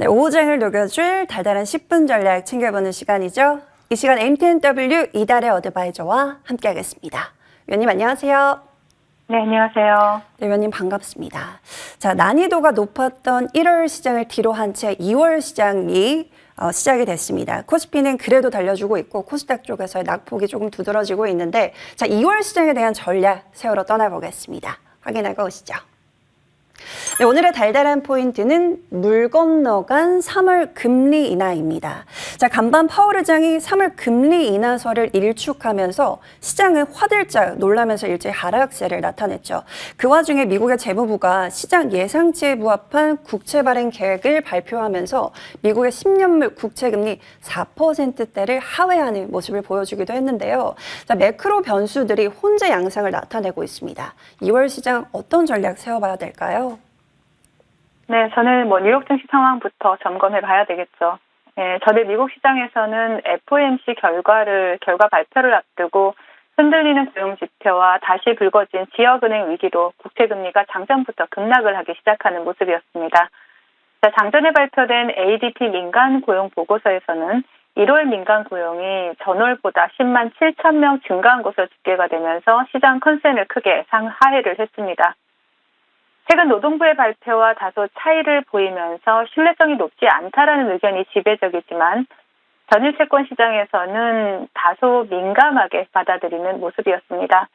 네, 오후장을 녹여줄 달달한 10분 전략 챙겨보는 시간이죠. 이 시간 MTNW 이달의 어드바이저와 함께하겠습니다. 위원님 안녕하세요. 네, 안녕하세요. 네, 위원님 반갑습니다. 자, 난이도가 높았던 1월 시장을 뒤로 한 채 2월 시장이 시작이 됐습니다. 코스피는 그래도 달려주고 있고 코스닥 쪽에서의 낙폭이 조금 두드러지고 있는데 자, 2월 시장에 대한 전략 세우러 떠나보겠습니다. 확인하고 오시죠. 네, 오늘의 달달한 포인트는 물 건너간 3월 금리 인하입니다. 자, 간밤 파월 의장이 3월 금리 인하설을 일축하면서 시장은 화들짝 놀라면서 일제히 하락세를 나타냈죠. 그 와중에 미국의 재무부가 시장 예상치에 부합한 국채 발행 계획을 발표하면서 미국의 10년물 국채 금리 4%대를 하회하는 모습을 보여주기도 했는데요. 자, 매크로 변수들이 혼재 양상을 나타내고 있습니다. 2월 시장 어떤 전략 세워봐야 될까요? 네, 저는 뉴욕 증시 상황부터 점검해 봐야 되겠죠. 네, 전일 미국 시장에서는 FOMC 결과 발표를 앞두고 흔들리는 고용 지표와 다시 불거진 지역은행 위기로 국채 금리가 장전부터 급락을 하기 시작하는 모습이었습니다. 자, 장전에 발표된 ADP 민간 고용 보고서에서는 1월 민간 고용이 전월보다 10만 7천 명 증가한 것으로 집계가 되면서 시장 컨센을 크게 상하회를 했습니다. 최근 노동부의 발표와 다소 차이를 보이면서 신뢰성이 높지 않다라는 의견이 지배적이지만 전일 채권 시장에서는 다소 민감하게 받아들이는 모습이었습니다.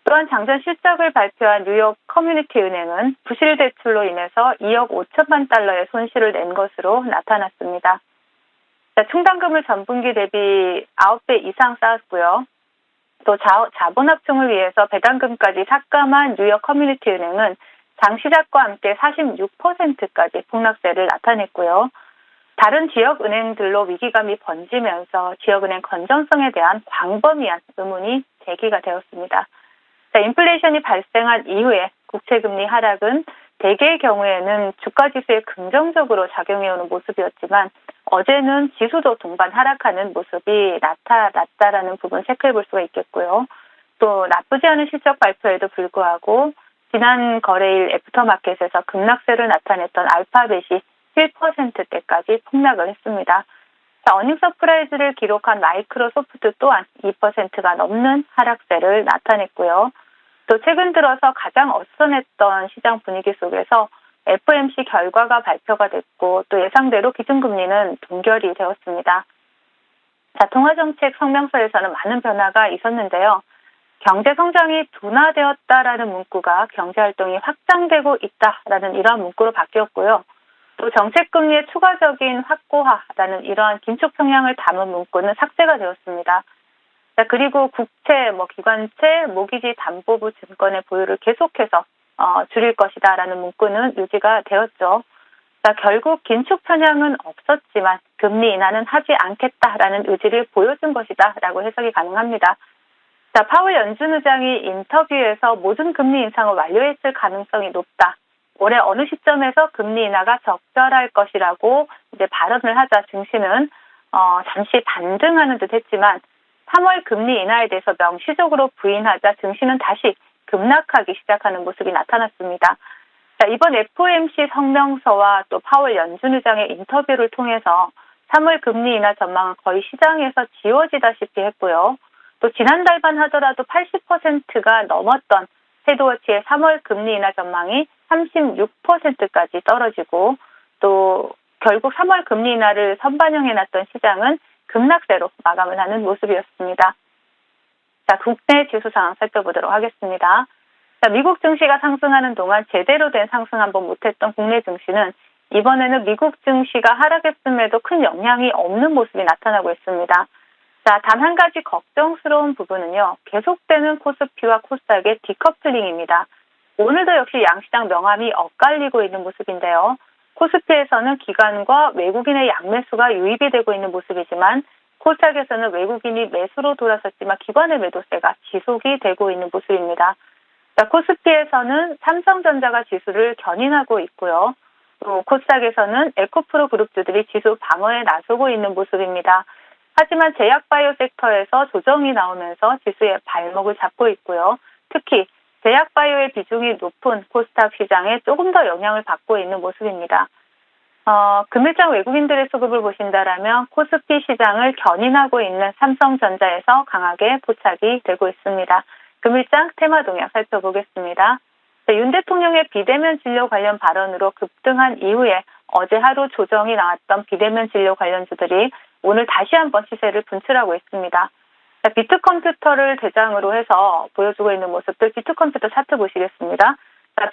또한 장전 실적을 발표한 뉴욕 커뮤니티 은행은 부실 대출로 인해서 2억 5천만 달러의 손실을 낸 것으로 나타났습니다. 충당금을 전분기 대비 9배 이상 쌓았고요. 또 자본 확충을 위해서 배당금까지 삭감한 뉴욕 커뮤니티 은행은 장 시작과 함께 46%까지 폭락세를 나타냈고요. 다른 지역은행들로 위기감이 번지면서 지역은행 건전성에 대한 광범위한 의문이 제기가 되었습니다. 자, 인플레이션이 발생한 이후에 국채금리 하락은 대개의 경우에는 주가지수에 긍정적으로 작용해오는 모습이었지만 어제는 지수도 동반 하락하는 모습이 나타났다라는 부분 체크해 볼 수가 있겠고요. 또 나쁘지 않은 실적 발표에도 불구하고 지난 거래일 애프터마켓에서 급락세를 나타냈던 알파벳이 7%대까지 폭락을 했습니다. 자, 어닝 서프라이즈를 기록한 마이크로소프트 또한 2%가 넘는 하락세를 나타냈고요. 또 최근 들어서 가장 어수선했던 시장 분위기 속에서 FOMC 결과가 발표가 됐고 또 예상대로 기준금리는 동결이 되었습니다. 자, 통화정책 성명서에서는 많은 변화가 있었는데요. 경제 성장이 둔화되었다라는 문구가 경제 활동이 확장되고 있다라는 이러한 문구로 바뀌었고요. 또 정책 금리의 추가적인 확고화라는 이러한 긴축 성향을 담은 문구는 삭제가 되었습니다. 자, 그리고 국채, 기관채, 모기지 담보부 증권의 보유를 계속해서 줄일 것이다라는 문구는 유지가 되었죠. 자, 결국 긴축 편향은 없었지만 금리 인하는 하지 않겠다라는 의지를 보여준 것이다라고 해석이 가능합니다. 자, 파월 연준 의장이 인터뷰에서 모든 금리 인상을 완료했을 가능성이 높다. 올해 어느 시점에서 금리 인하가 적절할 것이라고 이제 발언을 하자 증시는 잠시 반등하는 듯 했지만 3월 금리 인하에 대해서 명시적으로 부인하자 증시는 다시 급락하기 시작하는 모습이 나타났습니다. 자, 이번 FOMC 성명서와 또 파월 연준 의장의 인터뷰를 통해서 3월 금리 인하 전망은 거의 시장에서 지워지다시피 했고요. 또 지난달만 하더라도 80%가 넘었던 세도워치의 3월 금리 인하 전망이 36%까지 떨어지고 또 결국 3월 금리 인하를 선반영해놨던 시장은 급락세로 마감을 하는 모습이었습니다. 자, 국내 지수 상황 살펴보도록 하겠습니다. 자, 미국 증시가 상승하는 동안 제대로 된 상승 한번 못했던 국내 증시는 이번에는 미국 증시가 하락했음에도 큰 영향이 없는 모습이 나타나고 있습니다. 자, 단 한 가지 걱정스러운 부분은요. 계속되는 코스피와 코스닥의 디커플링입니다. 오늘도 역시 양시장 명암이 엇갈리고 있는 모습인데요. 코스피에서는 기관과 외국인의 양매수가 유입이 되고 있는 모습이지만 코스닥에서는 외국인이 매수로 돌아섰지만 기관의 매도세가 지속이 되고 있는 모습입니다. 자, 코스피에서는 삼성전자가 지수를 견인하고 있고요. 또 코스닥에서는 에코프로 그룹주들이 지수 방어에 나서고 있는 모습입니다. 하지만 제약바이오 섹터에서 조정이 나오면서 지수의 발목을 잡고 있고요. 특히 제약바이오의 비중이 높은 코스닥 시장에 조금 더 영향을 받고 있는 모습입니다. 금일장 외국인들의 수급을 보신다라면 코스피 시장을 견인하고 있는 삼성전자에서 강하게 포착이 되고 있습니다. 금일장 테마 동향 살펴보겠습니다. 윤 대통령의 비대면 진료 관련 발언으로 급등한 이후에 어제 하루 조정이 나왔던 비대면 진료 관련주들이 오늘 다시 한번 시세를 분출하고 있습니다. 비트컴퓨터를 대장으로 해서 보여주고 있는 모습들, 비트컴퓨터 차트 보시겠습니다.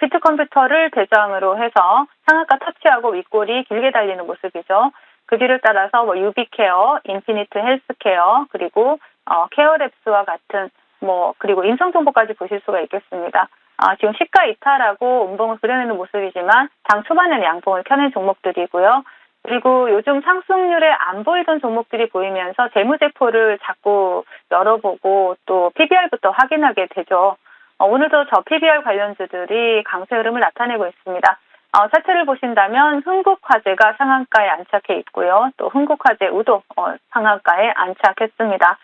비트컴퓨터를 대장으로 해서 상한가 터치하고 윗골이 길게 달리는 모습이죠. 그 뒤를 따라서 유비케어, 인피니트 헬스케어, 그리고 케어랩스와 같은 그리고 인성정보까지 보실 수가 있겠습니다. 지금 시가 이탈하고 음봉을 그려내는 모습이지만 당 초반에는 양봉을 켜낸 종목들이고요. 그리고 요즘 상승률에 안 보이던 종목들이 보이면서 재무제표를 자꾸 열어보고 또 PBR부터 확인하게 되죠. 오늘도 저 PBR 관련주들이 강세 흐름을 나타내고 있습니다. 차트를 보신다면 흥국화재가 상한가에 안착해 있고요. 또 흥국화재 우도 상한가에 안착했습니다.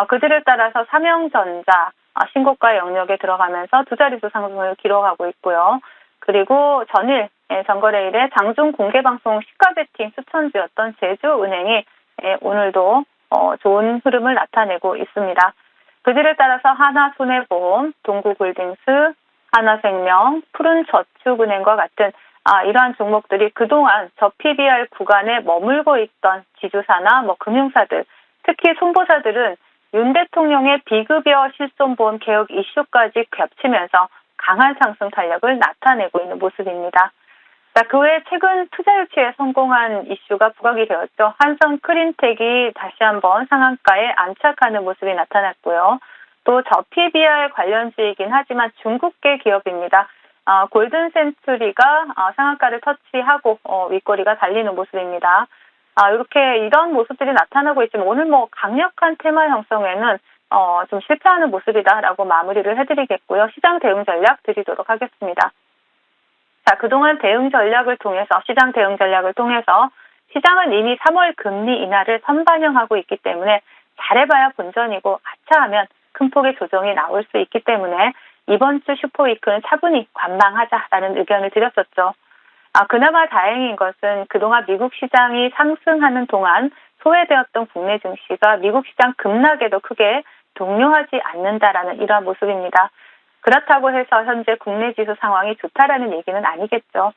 그들을 따라서 삼형전자 신고가 영역에 들어가면서 두 자릿수 상승을 기록하고 있고요. 그리고 전일 전거래일에 장중 공개방송 시가 베팅 추천주였던 제주은행이 오늘도 좋은 흐름을 나타내고 있습니다. 그들을 따라서 하나손해보험, 동구골딩스, 하나생명, 푸른저축은행과 같은 이러한 종목들이 그동안 저 PBR 구간에 머물고 있던 지주사나 금융사들, 특히 손보사들은 윤 대통령의 비급여 실손보험 개혁 이슈까지 겹치면서 강한 상승 탄력을 나타내고 있는 모습입니다. 그 외에 최근 투자 유치에 성공한 이슈가 부각이 되었죠. 한성 크린텍이 다시 한번 상한가에 안착하는 모습이 나타났고요. 또 저 PBR 관련주이긴 하지만 중국계 기업입니다. 골든 센츄리가 상한가를 터치하고 윗꼬리가 달리는 모습입니다. 이렇게 이런 모습들이 나타나고 있지만 오늘 강력한 테마 형성에는 좀 실패하는 모습이다라고 마무리를 해드리겠고요. 시장 대응 전략 드리도록 하겠습니다. 그동안 대응 전략을 통해서 시장은 이미 3월 금리 인하를 선반영하고 있기 때문에 잘해봐야 본전이고 아차하면 큰 폭의 조정이 나올 수 있기 때문에 이번 주 슈퍼위크는 차분히 관망하자라는 의견을 드렸었죠. 그나마 다행인 것은 그동안 미국 시장이 상승하는 동안 소외되었던 국내 증시가 미국 시장 급락에도 크게 동요하지 않는다라는 이러한 모습입니다. 그렇다고 해서 현재 국내 지수 상황이 좋다라는 얘기는 아니겠죠.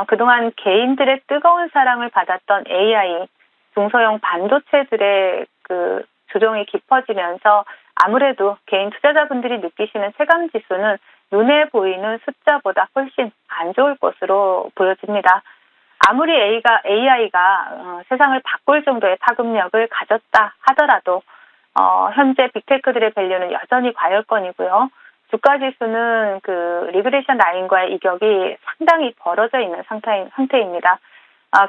그동안 개인들의 뜨거운 사랑을 받았던 AI, 중소형 반도체들의 그 조정이 깊어지면서 아무래도 개인 투자자분들이 느끼시는 체감 지수는 눈에 보이는 숫자보다 훨씬 안 좋을 것으로 보여집니다. 아무리 AI가 세상을 바꿀 정도의 파급력을 가졌다 하더라도 현재 빅테크들의 밸류는 여전히 과열권이고요. 주가 지수는 그 리그레이션 라인과의 이격이 상당히 벌어져 있는 상태입니다.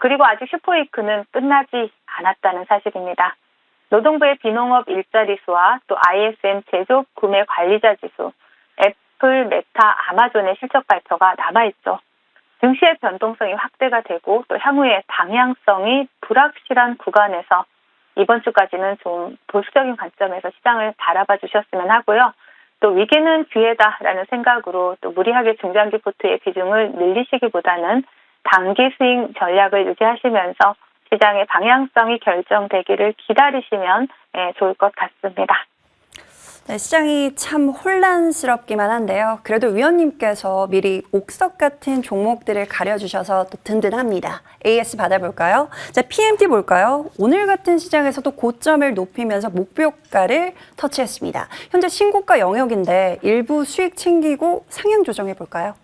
그리고 아직 슈퍼위크는 끝나지 않았다는 사실입니다. 노동부의 비농업 일자리 수와 또 ISM 제조업 구매 관리자 지수, 애플, 메타, 아마존의 실적 발표가 남아있죠. 증시의 변동성이 확대가 되고 또 향후의 방향성이 불확실한 구간에서 이번 주까지는 좀 보수적인 관점에서 시장을 바라봐 주셨으면 하고요. 또 위기는 기회다라는 생각으로 또 무리하게 중장기 포트의 비중을 늘리시기보다는 단기 스윙 전략을 유지하시면서 시장의 방향성이 결정되기를 기다리시면 좋을 것 같습니다. 네, 시장이 참 혼란스럽기만 한데요. 그래도 위원님께서 미리 옥석 같은 종목들을 가려주셔서 또 든든합니다. AS 받아볼까요? 자, PMT 볼까요? 오늘 같은 시장에서도 고점을 높이면서 목표가를 터치했습니다. 현재 신고가 영역인데 일부 수익 챙기고 상향 조정해볼까요?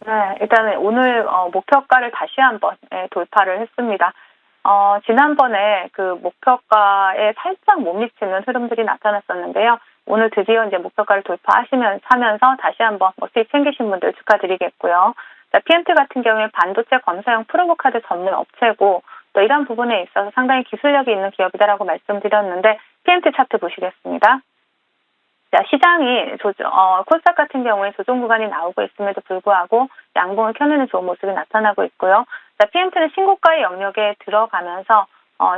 네, 일단은 오늘 목표가를 다시 한번 돌파를 했습니다. 지난번에 그 목표가에 살짝 못 미치는 흐름들이 나타났었는데요. 오늘 드디어 이제 목표가를 돌파하면서 다시 한번 수익 챙기신 분들 축하드리겠고요. PMT 같은 경우에 반도체 검사용 프로브카드 전문 업체고 또 이런 부분에 있어서 상당히 기술력이 있는 기업이다라고 말씀드렸는데 PMT 차트 보시겠습니다. 자, 시장이 코스닥 같은 경우에 조정 구간이 나오고 있음에도 불구하고 양봉을 켜내는 좋은 모습이 나타나고 있고요. 자, PMT는 신고가의 영역에 들어가면서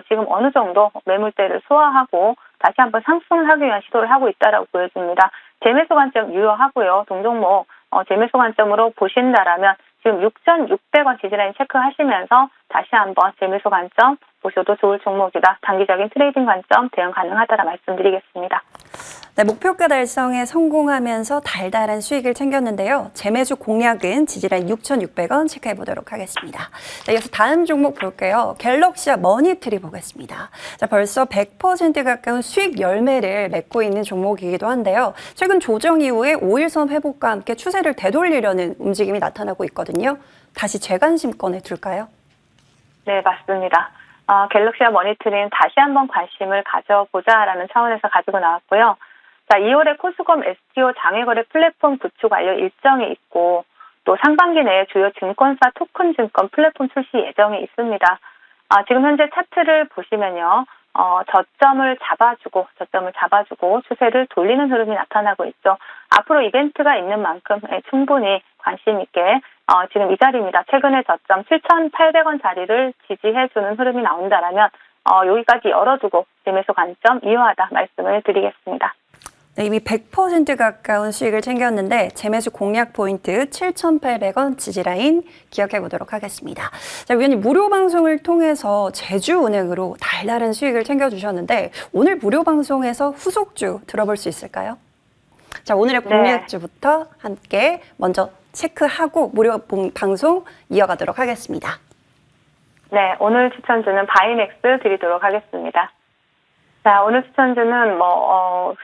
지금 어느 정도 매물대를 소화하고 다시 한번 상승을 하기 위한 시도를 하고 있다라고 보여집니다. 재매수 관점 유효하고요. 동종목 재매수 관점으로 보신다라면 지금 6,600원 지지라인 체크하시면서 다시 한번 재미소 관점 보셔도 좋을 종목이다. 단기적인 트레이딩 관점 대응 가능하다라 말씀드리겠습니다. 네, 목표가 달성에 성공하면서 달달한 수익을 챙겼는데요. 재매수 공략은 지지라인 6,600원 체크해 보도록 하겠습니다. 자, 이어서 다음 종목 볼게요. 갤럭시와 머니트리 보겠습니다. 자, 벌써 100% 가까운 수익 열매를 맺고 있는 종목이기도 한데요. 최근 조정 이후에 5일선 회복과 함께 추세를 되돌리려는 움직임이 나타나고 있거든요. 다시 재관심권에 둘까요? 네, 맞습니다. 갤럭시와 머니트리는 다시 한번 관심을 가져보자라는 차원에서 가지고 나왔고요. 자, 2월에 코스검 STO 장외거래 플랫폼 구축 완료 일정이 있고 또 상반기 내에 주요 증권사 토큰 증권 플랫폼 출시 예정이 있습니다. 지금 현재 차트를 보시면요. 저점을 잡아주고 추세를 돌리는 흐름이 나타나고 있죠. 앞으로 이벤트가 있는 만큼 충분히 관심 있게 지금 이 자리입니다. 최근의 저점 7,800원 자리를 지지해주는 흐름이 나온다라면 여기까지 열어두고 재매수 관점 이용하다 말씀을 드리겠습니다. 네, 이미 100% 가까운 수익을 챙겼는데 재매수 공략 포인트 7,800원 지지라인 기억해 보도록 하겠습니다. 자, 위원님 무료 방송을 통해서 제주은행으로 달달한 수익을 챙겨주셨는데 오늘 무료 방송에서 후속주 들어볼 수 있을까요? 자, 오늘의 공략주부터 함께 먼저 체크하고 무료 방송 이어가도록 하겠습니다. 네, 오늘 추천주는 바이넥스 드리도록 하겠습니다. 자, 오늘 추천주는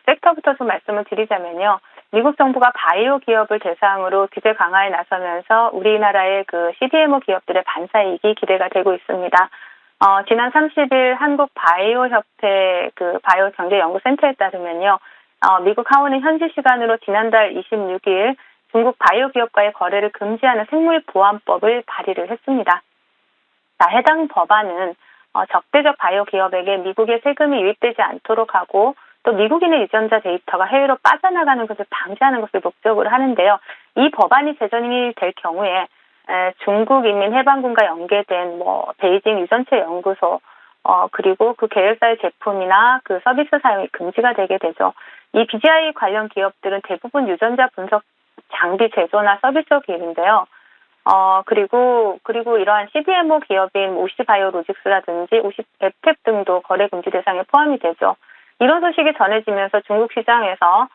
섹터부터 좀 말씀을 드리자면요. 미국 정부가 바이오 기업을 대상으로 규제 강화에 나서면서 우리나라의 그 CDMO 기업들의 반사이익이 기대가 되고 있습니다. 지난 30일 한국 바이오 협회 그 바이오 경제 연구센터에 따르면요. 미국 하원은 현지 시간으로 지난달 26일 중국 바이오 기업과의 거래를 금지하는 생물보안법을 발의를 했습니다. 자, 해당 법안은 적대적 바이오 기업에게 미국의 세금이 유입되지 않도록 하고 또 미국인의 유전자 데이터가 해외로 빠져나가는 것을 방지하는 것을 목적으로 하는데요. 이 법안이 제정이 될 경우에 중국인민해방군과 연계된 베이징 유전체 연구소 그리고 그 계열사의 제품이나 그 서비스 사용이 금지가 되게 되죠. 이 BGI 관련 기업들은 대부분 유전자 분석 장비 제조나 서비스 기업인데요. 그리고 이러한 CDMO 기업인 오시바이오로직스라든지 오시앱텍 등도 거래 금지 대상에 포함이 되죠. 이런 소식이 전해지면서 중국 시장에서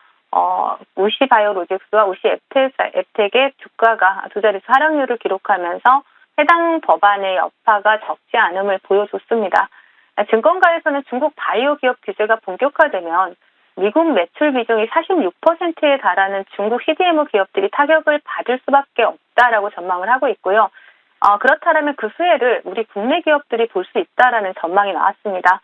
오시바이오로직스와 오시앱텍의 주가가 두 자릿수 하락률을 기록하면서 해당 법안의 여파가 적지 않음을 보여줬습니다. 증권가에서는 중국 바이오 기업 규제가 본격화되면 미국 매출 비중이 46%에 달하는 중국 CDMO 기업들이 타격을 받을 수밖에 없다라고 전망을 하고 있고요. 그렇다면 그 수혜를 우리 국내 기업들이 볼 수 있다라는 전망이 나왔습니다.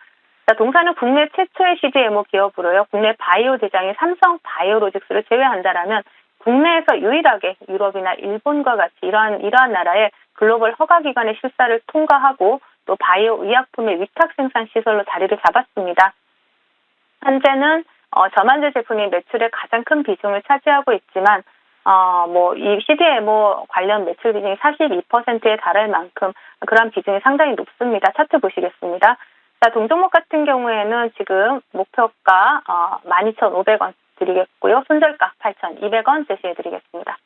자, 동사는 국내 최초의 CDMO 기업으로요. 국내 바이오 대장인 삼성 바이오로직스를 제외한다라면 국내에서 유일하게 유럽이나 일본과 같이 이러한 나라의 글로벌 허가기관의 실사를 통과하고 또 바이오 의약품의 위탁 생산 시설로 자리를 잡았습니다. 현재는 저만재 제품이 매출의 가장 큰 비중을 차지하고 있지만 이 CDMO 관련 매출 비중이 42%에 달할 만큼 그런 비중이 상당히 높습니다. 차트 보시겠습니다. 자, 동종목 같은 경우에는 지금 목표가 12,500원 드리겠고요. 손절가 8,200원 제시해드리겠습니다.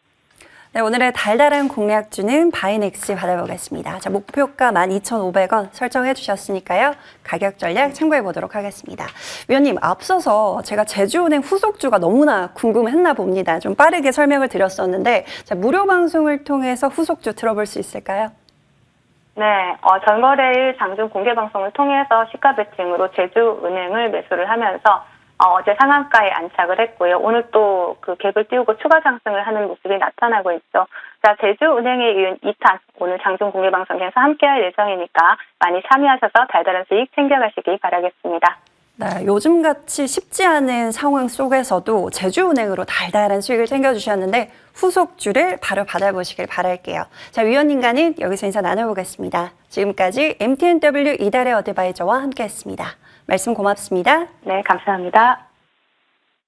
네, 오늘의 달달한 공략주는 바이넥스 받아보겠습니다. 자, 목표가 12,500원 설정해 주셨으니까요. 가격 전략 참고해 보도록 하겠습니다. 위원님, 앞서서 제가 제주은행 후속주가 너무나 궁금했나 봅니다. 좀 빠르게 설명을 드렸었는데 자, 무료 방송을 통해서 후속주 들어볼 수 있을까요? 네, 전거래일 장중 공개 방송을 통해서 시가 베팅으로 제주은행을 매수를 하면서 어제 상한가에 안착을 했고요. 오늘 또 그 갭을 띄우고 추가 상승을 하는 모습이 나타나고 있죠. 자, 제주은행에 이은 2탄 오늘 장중 공개 방송에서 함께할 예정이니까 많이 참여하셔서 달달한 수익 챙겨가시기 바라겠습니다. 네, 요즘같이 쉽지 않은 상황 속에서도 제주은행으로 달달한 수익을 챙겨주셨는데 후속주를 바로 받아보시길 바랄게요. 자, 위원님과는 여기서 인사 나눠보겠습니다. 지금까지 MTNW 이달의 어드바이저와 함께했습니다. 말씀 고맙습니다. 네, 감사합니다.